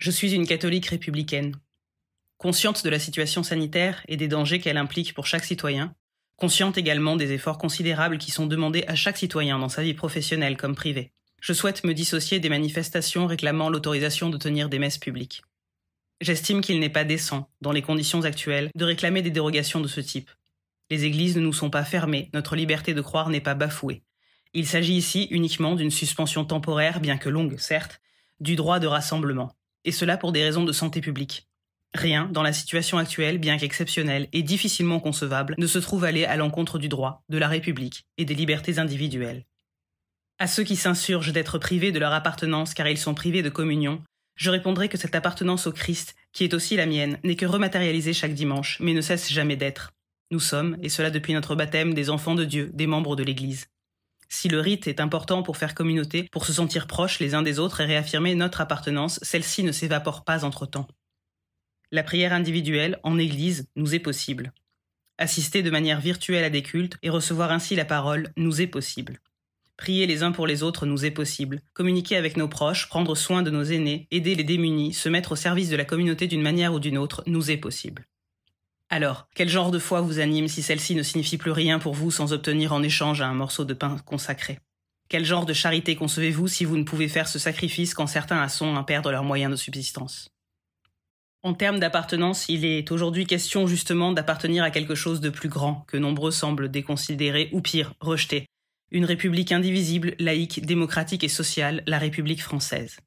Je suis une catholique républicaine. Consciente de la situation sanitaire et des dangers qu'elle implique pour chaque citoyen, consciente également des efforts considérables qui sont demandés à chaque citoyen dans sa vie professionnelle comme privée, je souhaite me dissocier des manifestations réclamant l'autorisation de tenir des messes publiques. J'estime qu'il n'est pas décent, dans les conditions actuelles, de réclamer des dérogations de ce type. Les églises ne nous sont pas fermées, notre liberté de croire n'est pas bafouée. Il s'agit ici uniquement d'une suspension temporaire, bien que longue certes, du droit de rassemblement, et cela pour des raisons de santé publique. Rien, dans la situation actuelle, bien qu'exceptionnelle et difficilement concevable, ne se trouve aller à l'encontre du droit, de la République et des libertés individuelles. À ceux qui s'insurgent d'être privés de leur appartenance car ils sont privés de communion, je répondrai que cette appartenance au Christ, qui est aussi la mienne, n'est que rematérialisée chaque dimanche, mais ne cesse jamais d'être. Nous sommes, et cela depuis notre baptême, des enfants de Dieu, des membres de l'Église. Si le rite est important pour faire communauté, pour se sentir proches les uns des autres et réaffirmer notre appartenance, celle-ci ne s'évapore pas entre-temps. La prière individuelle, en Église, nous est possible. Assister de manière virtuelle à des cultes et recevoir ainsi la parole nous est possible. Prier les uns pour les autres nous est possible. Communiquer avec nos proches, prendre soin de nos aînés, aider les démunis, se mettre au service de la communauté d'une manière ou d'une autre nous est possible. Alors, quel genre de foi vous anime si celle-ci ne signifie plus rien pour vous sans obtenir en échange un morceau de pain consacré? Quel genre de charité concevez-vous si vous ne pouvez faire ce sacrifice quand certains sont à perdre leurs moyens de subsistance? En termes d'appartenance, il est aujourd'hui question justement d'appartenir à quelque chose de plus grand que nombreux semblent déconsidérer ou pire, rejeter. Une république indivisible, laïque, démocratique et sociale, la République française.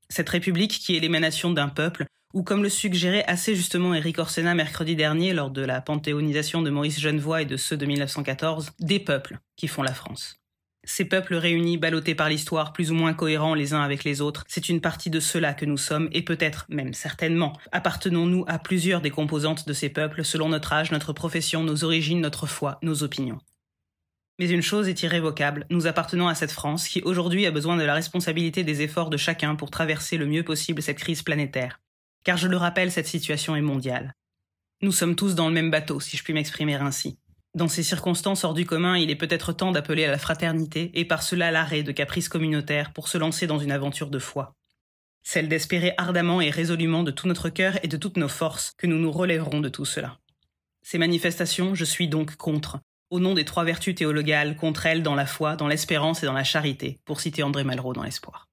Cette république qui est l'émanation d'un peuple, ou comme le suggérait assez justement Éric Orsena mercredi dernier lors de la panthéonisation de Maurice Genevoix et de ceux de 1914, des peuples qui font la France. Ces peuples réunis, ballottés par l'histoire, plus ou moins cohérents les uns avec les autres, c'est une partie de ceux-là que nous sommes, et peut-être, même certainement, appartenons-nous à plusieurs des composantes de ces peuples selon notre âge, notre profession, nos origines, notre foi, nos opinions. Mais une chose est irrévocable, nous appartenons à cette France qui aujourd'hui a besoin de la responsabilité des efforts de chacun pour traverser le mieux possible cette crise planétaire. Car je le rappelle, cette situation est mondiale. Nous sommes tous dans le même bateau, si je puis m'exprimer ainsi. Dans ces circonstances hors du commun, il est peut-être temps d'appeler à la fraternité et par cela l'arrêt de caprices communautaires pour se lancer dans une aventure de foi. Celle d'espérer ardemment et résolument de tout notre cœur et de toutes nos forces que nous nous relèverons de tout cela. Ces manifestations, je suis donc contre. Au nom des 3 vertus théologales, contre elles dans la foi, dans l'espérance et dans la charité, pour citer André Malraux dans l'Espoir.